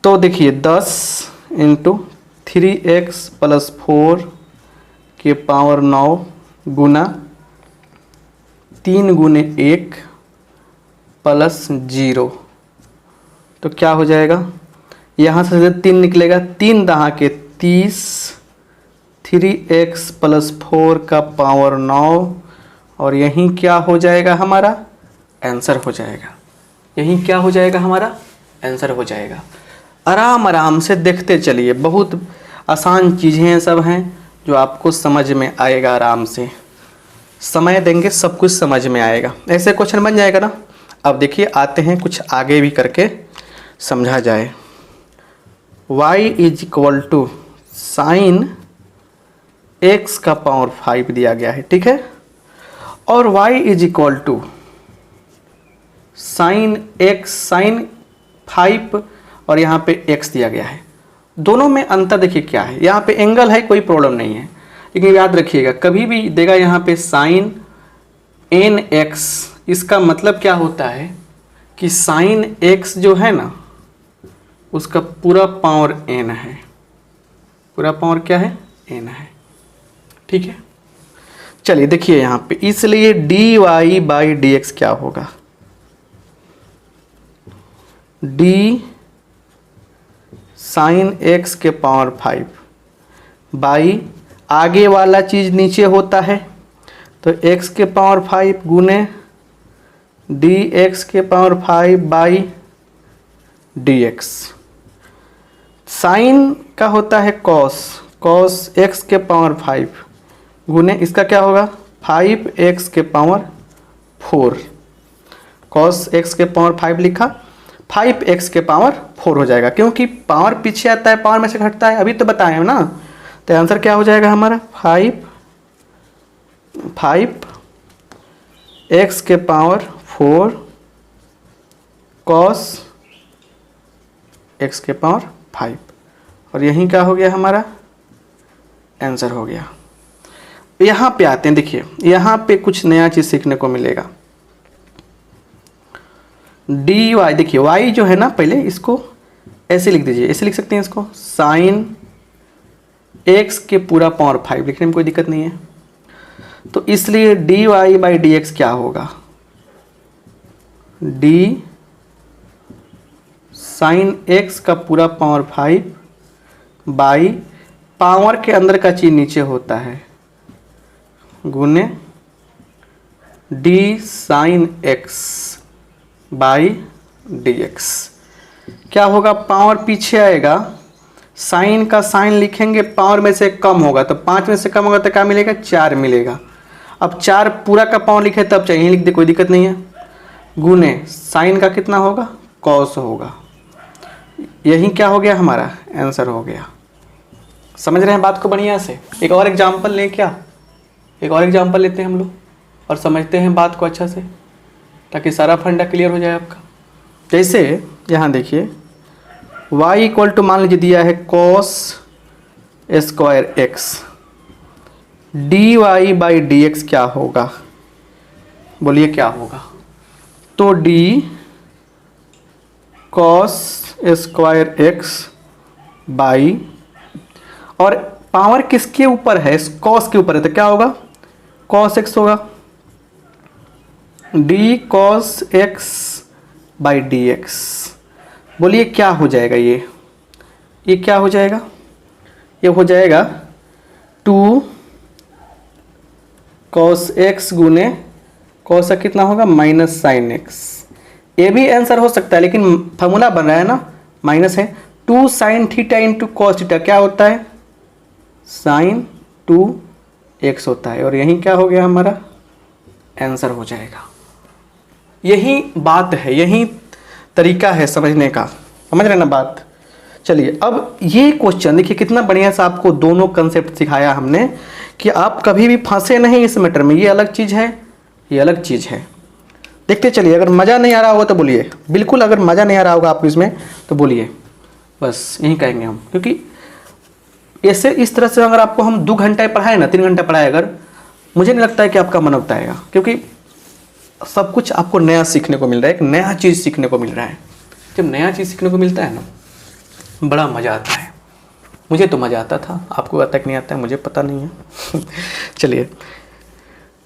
[SPEAKER 1] तो देखिए 10 × 3x + 4 के पावर 9 गुना 3 × 1 + 0, तो क्या हो जाएगा, यहाँ से 3 निकलेगा, 3 दहा के 30, 3x + 4 का पावर 9, और यहीं क्या हो जाएगा, हमारा आंसर हो जाएगा। यहीं क्या हो जाएगा, हमारा आंसर हो जाएगा। आराम आराम से देखते चलिए, बहुत आसान चीज़ें सब हैं जो आपको समझ में आएगा, आराम से समय देंगे सब कुछ समझ में आएगा, ऐसे क्वेश्चन बन जाएगा ना। अब देखिए आते हैं कुछ आगे भी करके समझा जाए। y = sin x का पावर 5 दिया गया है, ठीक है, और y = sin x sin 5 और यहाँ पे x दिया गया है। दोनों में अंतर देखिए क्या है, यहाँ पे एंगल है, कोई प्रॉब्लम नहीं है, लेकिन याद रखिएगा कभी भी देगा यहाँ पे sin nx, इसका मतलब क्या होता है कि sin x जो है ना उसका पूरा पावर n है, पूरा पावर क्या है, n है, ठीक है। चलिए देखिए यहाँ पे, इसलिए dy/dx क्या होगा, d sin x के पावर 5 बाई, आगे वाला चीज़ नीचे होता है तो x के पावर 5 गुने dx के पावर 5 बाई dx। साइन का होता है cos x के पावर 5 गुने इसका क्या होगा, 5x के पावर 4, cos x के पावर 5 लिखा, 5x के पावर 4 हो जाएगा, क्योंकि पावर पीछे आता है, पावर में से घटता है, अभी तो बताए ना। तो आंसर क्या हो जाएगा हमारा, 5x के पावर 4 cos x के पावर 5, और यहीं क्या हो गया हमारा आंसर हो गया। यहाँ पे आते हैं, देखिए यहाँ पे कुछ नया चीज़ सीखने को मिलेगा। dy, देखिए y जो है ना, पहले इसको ऐसे लिख दीजिए, ऐसे लिख सकते हैं इसको, साइन x के पूरा पावर 5 लिखने में कोई दिक्कत नहीं है। तो इसलिए dy/dx क्या होगा, d साइन x का पूरा पावर 5 बाई पावर के अंदर का चीज नीचे होता है गुने D sine x by D X. क्या होगा, पावर पीछे आएगा, साइन का साइन लिखेंगे, पावर में से कम होगा तो 5 में से कम होगा तो क्या मिलेगा, 4 मिलेगा। अब 4 पूरा का पावर लिखे तब चाहिए लिख दे, कोई दिक्कत नहीं है। गुने साइन का कितना होगा, कॉस होगा। यही क्या हो गया, हमारा आंसर हो गया। समझ रहे हैं बात को बढ़िया से। एक और एग्जाम्पल लें क्या, एक और एग्जाम्पल लेते हैं हम लोग और समझते हैं बात को अच्छा से, ताकि सारा फंडा क्लियर हो जाए आपका। जैसे यहाँ देखिए y इक्वल टू मान लीजिए दिया है cos square X, D Y by D X क्या होगा, बोलिए क्या होगा। तो d cos square X by, और पावर किसके ऊपर है, cos के ऊपर है तो क्या होगा, cos x होगा, d cos x by D x. बोलिए क्या हो जाएगा, ये क्या हो जाएगा, ये हो जाएगा 2 cos x गुने cos का कितना होगा माइनस साइन एक्स। ये भी आंसर हो सकता है लेकिन फॉर्मूला बन रहा है ना, माइनस है। 2 sine theta into cos theta क्या होता है, साइन 2x होता है, और यही क्या हो गया, हमारा आंसर हो जाएगा। यही बात है, यही तरीका है समझने का, समझ रहे ना बात। चलिए अब ये क्वेश्चन देखिए कितना बढ़िया से आपको दोनों कंसेप्ट सिखाया हमने कि आप कभी भी फंसे नहीं इस मैटर में। ये अलग चीज़ है, ये अलग चीज़ है। देखते चलिए, अगर मज़ा नहीं आ रहा होगा तो बोलिए, बिल्कुल अगर मज़ा नहीं आ रहा होगा आपको इसमें तो बोलिए, बस यही कहेंगे हम। क्योंकि ऐसे इस तरह से अगर आपको हम 2 घंटे पढ़ाए ना, 3 घंटे पढ़ाए, अगर मुझे नहीं लगता है कि आपका मन उगता है, क्योंकि सब कुछ आपको नया सीखने को मिल रहा है, एक नया चीज़ सीखने को मिल रहा है। जब नया चीज़ सीखने को मिलता है ना, बड़ा मज़ा आता है। मुझे तो मज़ा आता था, आपको आता कि नहीं आता है मुझे पता नहीं है। चलिए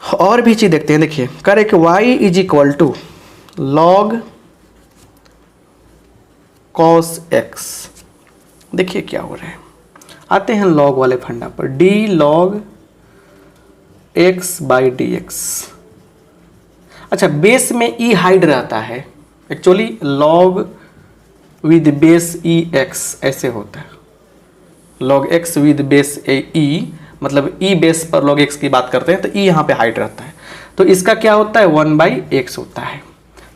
[SPEAKER 1] और भी चीज़ देखते हैं। देखिए करे कि y is equal to log cos X. देखिए क्या हो रहा है, आते हैं लॉग वाले फंडा पर, d log x by D x. अच्छा, बेस में e हाइड रहता है, actually log with base E x ऐसे होता है, log x with base e, मतलब e बेस पर log x की बात करते हैं तो e यहाँ पे हाइड रहता है, तो इसका क्या होता है 1/x होता है।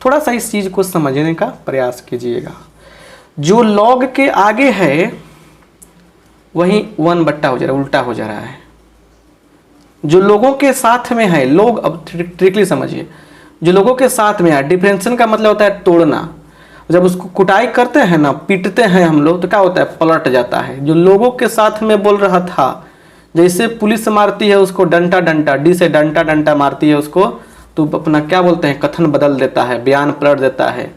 [SPEAKER 1] थोड़ा सा इस चीज़ को समझने का प्रयास कीजिएगा। जो log के आगे है वही 1 बट्टा हो जा रहा है, उल्टा हो जा रहा है। जो लोगों के साथ में है, लोग, अब ट्रिकली समझिए, जो लोगों के साथ में है, डिफरेंशिएशन का मतलब होता है तोड़ना। जब उसको कुटाई करते हैं ना, पीटते हैं हम लोग, तो क्या होता है, पलट जाता है। जो लोगों के साथ में बोल रहा था, जैसे पुलिस मारती है उसको डंटा डंटा, डी से डंटा डंटा मारती है उसको, तो अपना क्या बोलते हैं, कथन बदल देता है, बयान पलट देता है,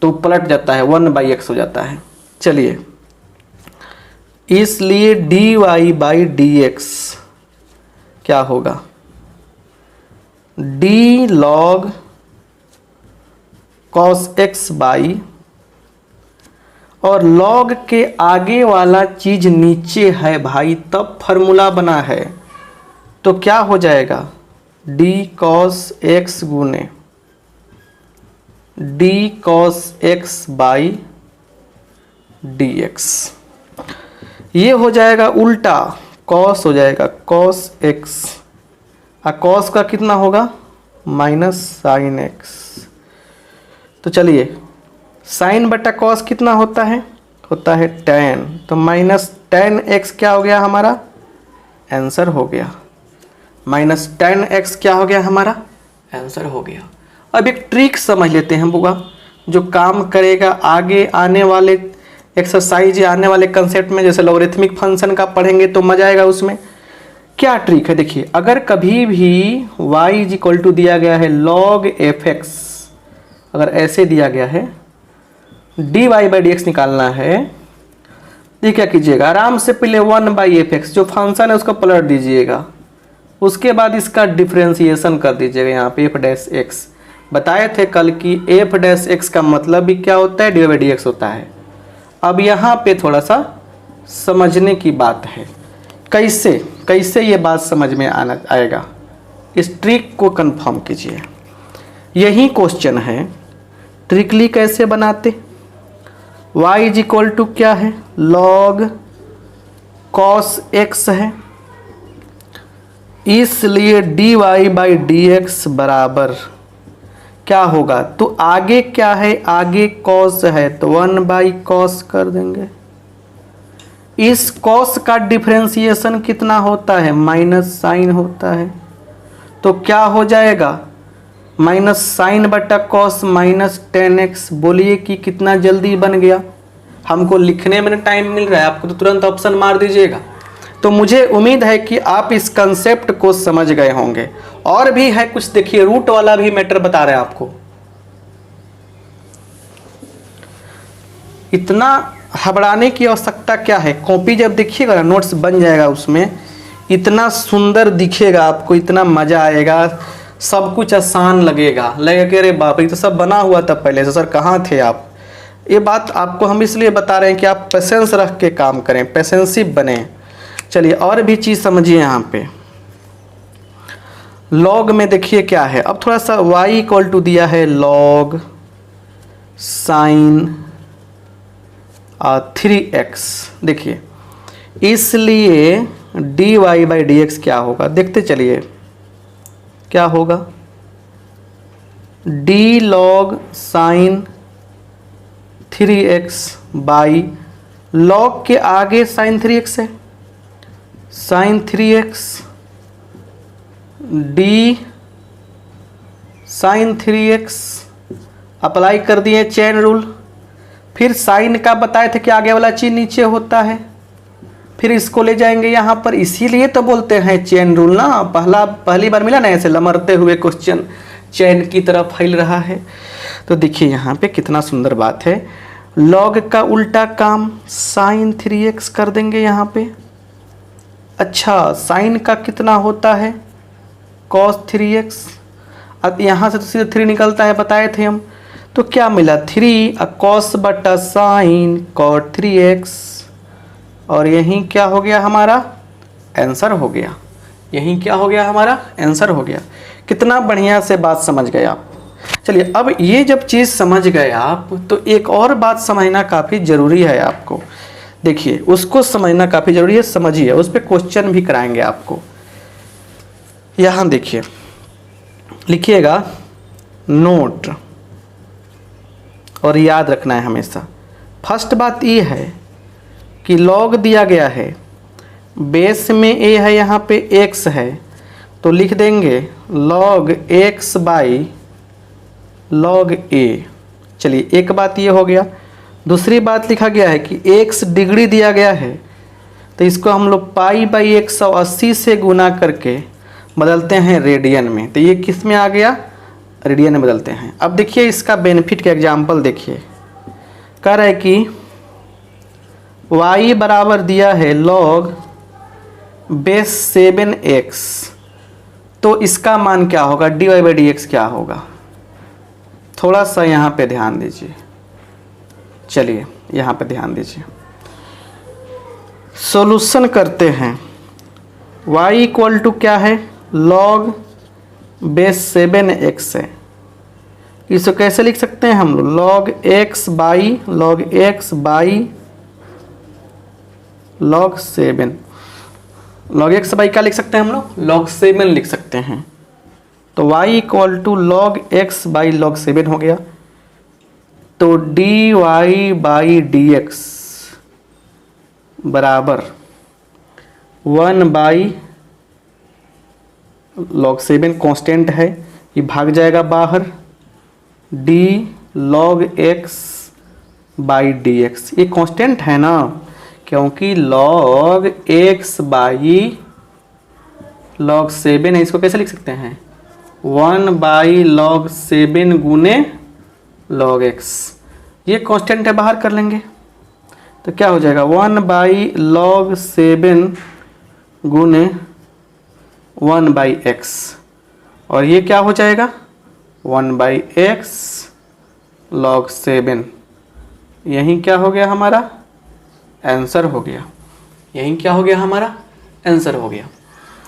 [SPEAKER 1] तो पलट जाता है, 1/x हो जाता है। चलिए, इसलिए dy बाई डी एक्स क्या होगा, D log cos x by, और log के आगे वाला चीज नीचे है भाई, तब फॉर्मूला बना है, तो क्या हो जाएगा, d cos x गुने d cos x by dx। ये हो जाएगा उल्टा, cos हो जाएगा cos x, और cos का कितना होगा माइनस साइन x। तो चलिए, साइन बटा कॉस कितना होता है, होता है tan, तो माइनस tan x क्या हो गया, हमारा आंसर हो गया। माइनस tan x क्या हो गया, हमारा आंसर हो गया। अब एक ट्रिक समझ लेते हैं बुआ, जो काम करेगा आगे आने वाले एक्सरसाइज या आने वाले कंसेप्ट में। जैसे लॉगरिथमिक फंक्शन का पढ़ेंगे तो मजा आएगा उसमें। क्या ट्रिक है, देखिए, अगर कभी भी y इज इक्वल टू दिया गया है log fx, अगर ऐसे दिया गया है, dy बाई डी एक्स निकालना है, ये क्या कीजिएगा, आराम से पहले 1/fx जो फंक्शन है उसको पलट दीजिएगा, उसके बाद इसका डिफरेंशिएशन कर दीजिएगा यहाँ पे f'(x). बताए थे कल कि f'(x) का मतलब भी क्या होता है, dy बाई डी एक्स होता है। अब यहाँ पे थोड़ा सा समझने की बात है। कैसे कैसे ये बात समझ में आएगा, इस ट्रिक को कंफर्म कीजिए। यही क्वेश्चन है, ट्रिकली कैसे बनाते। y इज इक्वल टू क्या है, log cos x है, इसलिए dy बाई डी एक्स बराबर क्या होगा, तो आगे क्या है, आगे cos है तो 1 बाई कॉस कर देंगे। इस cos का डिफरेंशिएशन कितना होता है, माइनस साइन होता है, तो क्या हो जाएगा, माइनस साइन बटा कॉस माइनस 10x। बोलिए कि कितना जल्दी बन गया। हमको लिखने में टाइम मिल रहा है, आपको तो तुरंत ऑप्शन मार दीजिएगा। तो मुझे उम्मीद है कि आप इस कंसेप्ट को समझ गए होंगे। और भी है कुछ, देखिए रूट वाला भी मैटर बता रहे हैं आपको। इतना घबराने की आवश्यकता क्या है, कॉपी जब देखिएगा ना, नोट्स बन जाएगा, उसमें इतना सुंदर दिखेगा आपको, इतना मजा आएगा, सब कुछ आसान लगेगा कि अरे बाप, ये तो सब बना हुआ था पहले से, सर कहाँ थे आप। ये बात आपको हम इसलिए बता रहे हैं कि आप पेशेंस रख के काम करें, पेशेंसिव बने। चलिए और भी चीज़ समझिए। यहाँ पे लॉग में देखिए क्या है, अब थोड़ा सा y इक्वल टू दिया है लॉग साइन 3x। देखिए इसलिए dy बाई डी एक्स क्या होगा, देखते चलिए क्या होगा, d log sine 3x by log के आगे साइन 3x है, sign 3x d sine 3x apply कर दिए चेन रूल। फिर साइन का बताए थे कि आगे वाला चीज नीचे होता है, फिर इसको ले जाएंगे यहाँ पर, इसीलिए तो बोलते हैं चेन रूल ना। पहली बार मिला ना ऐसे लमरते हुए क्वेश्चन चेन की तरफ फैल रहा है। तो देखिए यहाँ पे कितना सुंदर बात है, लॉग का उल्टा काम साइन 3x कर देंगे यहाँ पे। अच्छा साइन का कितना होता है, कॉस 3x। अब यहाँ से तो सीधे 3 निकलता है, बताए थे हम। तो क्या मिला, 3 कॉस बटा साइन कॉट 3x, और यहीं क्या हो गया हमारा आंसर हो गया, यहीं क्या हो गया हमारा आंसर हो गया। कितना बढ़िया से बात समझ गए आप। चलिए अब ये जब चीज़ समझ गए आप, तो एक और बात समझना काफ़ी ज़रूरी है आपको। देखिए उसको समझना काफ़ी ज़रूरी है, समझिए, उस पर क्वेश्चन भी कराएंगे आपको। यहाँ देखिए लिखिएगा नोट, और याद रखना है हमेशा। फर्स्ट बात ये है कि लॉग दिया गया है, बेस में a है, यहाँ पे x है, तो लिख देंगे log x by log a। चलिए एक बात ये हो गया। दूसरी बात लिखा गया है कि x डिग्री दिया गया है, तो इसको हम लोग पाई बाई 180 से गुना करके बदलते हैं रेडियन में। तो ये किस में आ गया, रेडियन में बदलते हैं। अब देखिए इसका बेनिफिट का एग्जाम्पल देखिए, कह रहा है कि y बराबर दिया है log बेस 7x, तो इसका मान क्या होगा, dy बाई डी एक्स क्या होगा। थोड़ा सा यहाँ पे ध्यान दीजिए, चलिए यहाँ पे ध्यान दीजिए, सॉल्यूशन करते हैं। y इक्वल टू क्या है, log बेस 7x है, इसको कैसे लिख सकते हैं हम लोग, log x by log 7। log x by क्या लिख सकते हैं हम लोग, log 7 लिख सकते हैं। तो y equal to log x by log 7 हो गया। तो dy बाई डी एक्स बराबर 1 बाई log 7 कांस्टेंट है, ये भाग जाएगा बाहर, d log x by D x, ये कांस्टेंट है ना, क्योंकि log x बाई log 7 है, इसको कैसे लिख सकते हैं, 1 बाई log 7 गुने log x, ये कांस्टेंट है, बाहर कर लेंगे तो क्या हो जाएगा, 1 बाई log 7 गुने 1 बाई एक्स, और ये क्या हो जाएगा 1 बाई एक्स log 7, यही क्या हो गया हमारा आंसर हो गया। यही क्या हो गया हमारा आंसर हो गया।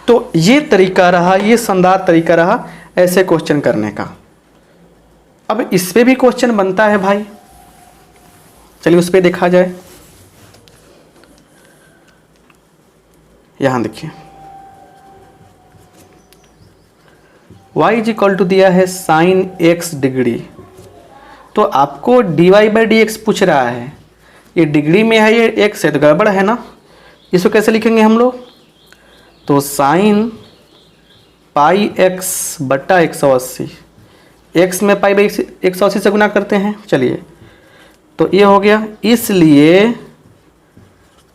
[SPEAKER 1] तो ये तरीका रहा, ये शानदार तरीका रहा ऐसे क्वेश्चन करने का। अब इस पे भी क्वेश्चन बनता है भाई, चलिए उस पे देखा जाए। यहां देखिए y इज इक्वल टू दिया है साइन x डिग्री, तो आपको dy/dx पूछ रहा है, ये डिग्री में है, ये x है, तो गड़बड़ है ना। इसको कैसे लिखेंगे हम लोग, तो साइन पाई x बट्टा 180, x में पाई 180 से गुना करते हैं, चलिए तो ये हो गया। इसलिए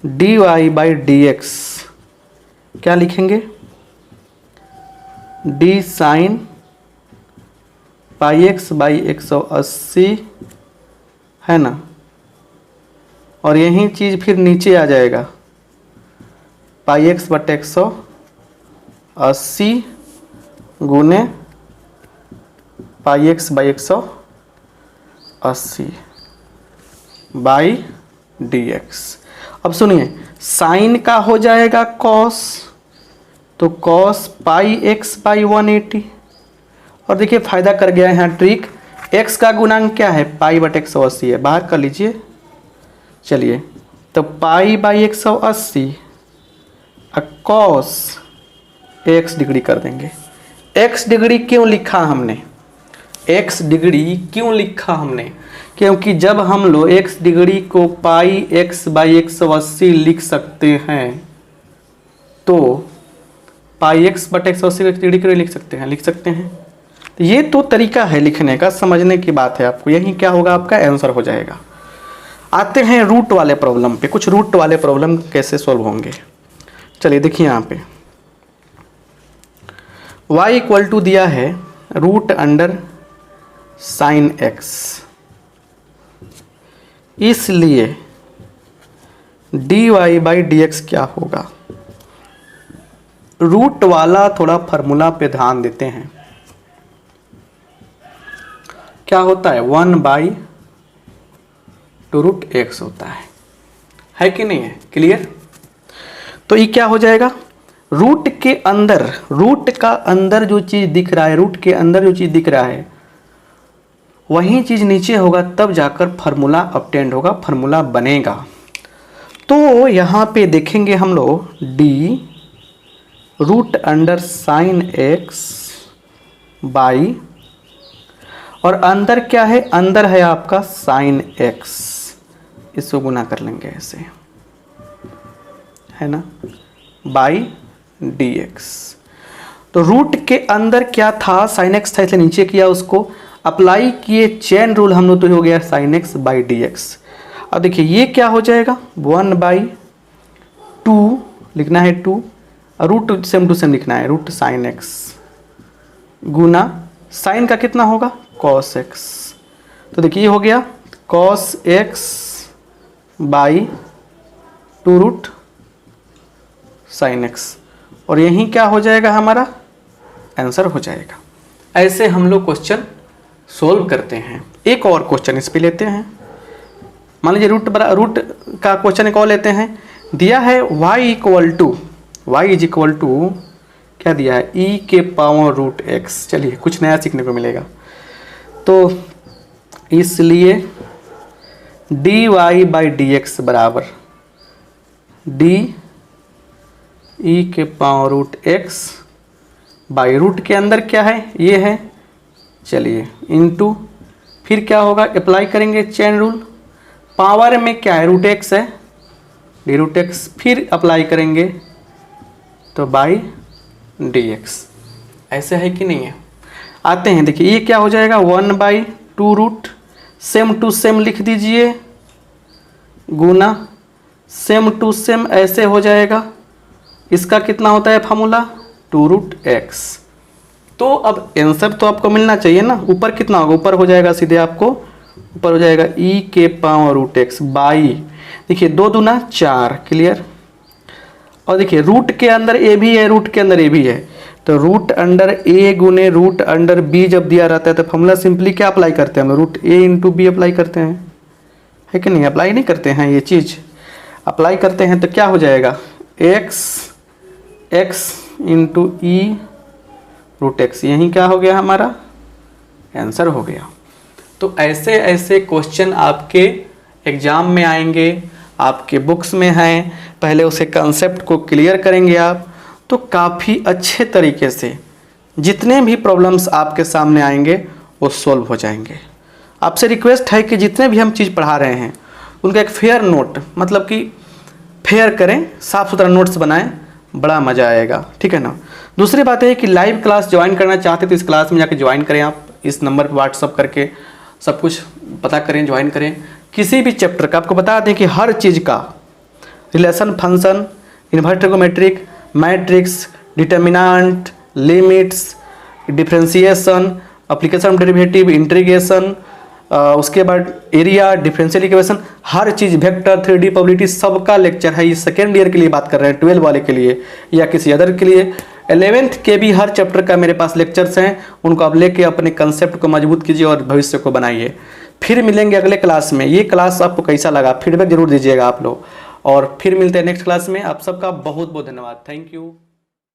[SPEAKER 1] dy/dx क्या लिखेंगे, d sine pi x by 180 है ना, और यही चीज़ फिर नीचे आ जाएगा पाई x बटे 180 गुने पाई x बाई 180 बाई dx। अब सुनिए साइन का हो जाएगा कॉस, तो कॉस पाई x बाई 180, और देखिए फायदा कर गया यहाँ ट्रिक, x का गुणांक क्या है पाई बटे 180 है, बाहर कर लीजिए। चलिए तो pi by 180 cos x degree कर देंगे। x डिग्री क्यों लिखा हमने, x डिग्री क्यों लिखा हमने, क्योंकि जब हम लोग x डिग्री को पाई x बाई 180 लिख सकते हैं, तो पाई x बटे 180 को डिग्री के लिए लिख सकते हैं। तो ये तो तरीका है लिखने का, समझने की बात है आपको, यही क्या होगा आपका आंसर हो जाएगा। आते हैं रूट वाले प्रॉब्लम पे, कुछ रूट वाले प्रॉब्लम कैसे सॉल्व होंगे। चलिए देखिए यहाँ पे y इक्वल टू दिया है रूट अंडर साइन x, इसलिए dy/dx क्या होगा। रूट वाला थोड़ा फार्मूला पे ध्यान देते हैं, क्या होता है 1/√x होता है कि नहीं है, क्लियर। तो ये क्या हो जाएगा, रूट के अंदर, रूट का अंदर जो चीज़ दिख रहा है, रूट के अंदर जो चीज़ दिख रहा है वही चीज़ नीचे होगा, तब जाकर फार्मूला ऑब्टेंड होगा, फार्मूला बनेगा। तो यहाँ पे देखेंगे हम लोग d root under sine x by, और अंदर क्या है, अंदर है आपका साइन x, इसको गुना कर लेंगे ऐसे, है ना, बाई dx। तो रूट के अंदर क्या था, साइन x था, इसलिए नीचे किया, उसको अप्लाई किए चेन रूल हम लोग, तो हो गया साइन x बाई dx। अब देखिए ये क्या हो जाएगा 1/2 लिखना है 2, रूट सेम टू सेम लिखना है, रूट साइन x गुना साइन का कितना होगा cos x, तो देखिए ये हो गया cos x by 2 root sine x, और यही क्या हो जाएगा हमारा आंसर हो जाएगा। ऐसे हम लोग क्वेश्चन सोल्व करते हैं। एक और क्वेश्चन इस पे लेते हैं, मान लीजिए रूट का क्वेश्चन एक और लेते हैं। दिया है y इज इक्वल टू क्या दिया है e के पावर रूट x। चलिए कुछ नया सीखने को मिलेगा। तो इसलिए dy/dx बराबर d e के power root x by root के अंदर क्या है ये है, चलिए इनटू फिर क्या होगा अप्लाई करेंगे चेन रूल, पावर में क्या है रूट x है डी रूट x, फिर अप्लाई करेंगे तो बाई dx। ऐसे है कि नहीं है। आते हैं देखिए ये क्या हो जाएगा 1/2 रूट सेम टू सेम लिख दीजिए गुना सेम टू सेम ऐसे हो जाएगा। इसका कितना होता है फार्मूला 2 रूट x। तो अब आंसर तो आपको मिलना चाहिए ना, ऊपर कितना होगा, ऊपर हो जाएगा सीधे आपको, ऊपर हो जाएगा e के पावर रूट x बाई, देखिए 2 दूना 4, क्लियर। और देखिए रूट के अंदर a भी है, रूट के अंदर a भी है, तो रूट अंडर a गुने रूट अंडर b जब दिया रहता है तो फॉर्मूला सिंपली क्या अप्लाई करते हैं हम लोग, root a into B apply करते हैं, है कि नहीं, अप्लाई नहीं करते हैं ये चीज़। अप्लाई करते हैं तो क्या हो जाएगा, x इंटू ई रूट एक्स, यही क्या हो गया हमारा आंसर हो गया। तो ऐसे ऐसे क्वेश्चन आपके एग्ज़ाम में आएंगे, आपके बुक्स में हैं, पहले उसे कंसेप्ट को क्लियर करेंगे आप, तो काफ़ी अच्छे तरीके से जितने भी प्रॉब्लम्स आपके सामने आएंगे वो सॉल्व हो जाएंगे। आपसे रिक्वेस्ट है कि जितने भी हम चीज़ पढ़ा रहे हैं उनका एक फेयर नोट, मतलब कि फेयर करें, साफ़ सुथरा नोट्स बनाएं, बड़ा मज़ा आएगा, ठीक है ना। दूसरी बात है कि लाइव क्लास ज्वाइन करना चाहते तो इस क्लास में जाकर ज्वाइन करें, आप इस नंबर पर व्हाट्सअप करके सब कुछ पता करें, ज्वाइन करें। किसी भी चैप्टर का आपको बता दें कि हर चीज़ का relation, function, inverse trigonometric, matrix, determinant, limits, differentiation, application derivative, integration, उसके बाद एरिया, डिफरेंशियल इक्वेशन, हर चीज़, वेक्टर, 3D प्रोबेबिलिटी, सबका लेक्चर है। ये सेकेंड ईयर के लिए बात कर रहे हैं, 12 वाले के लिए या किसी अदर के लिए। 11th के भी हर चैप्टर का मेरे पास लेक्चर्स हैं, उनको आप लेके अपने कंसेप्ट को मजबूत कीजिए और भविष्य को बनाइए। फिर मिलेंगे अगले क्लास में। ये क्लास आपको कैसा लगा फीडबैक जरूर दीजिएगा आप लोग, और फिर मिलते हैं नेक्स्ट क्लास में। आप सबका बहुत बहुत धन्यवाद, थैंक यू।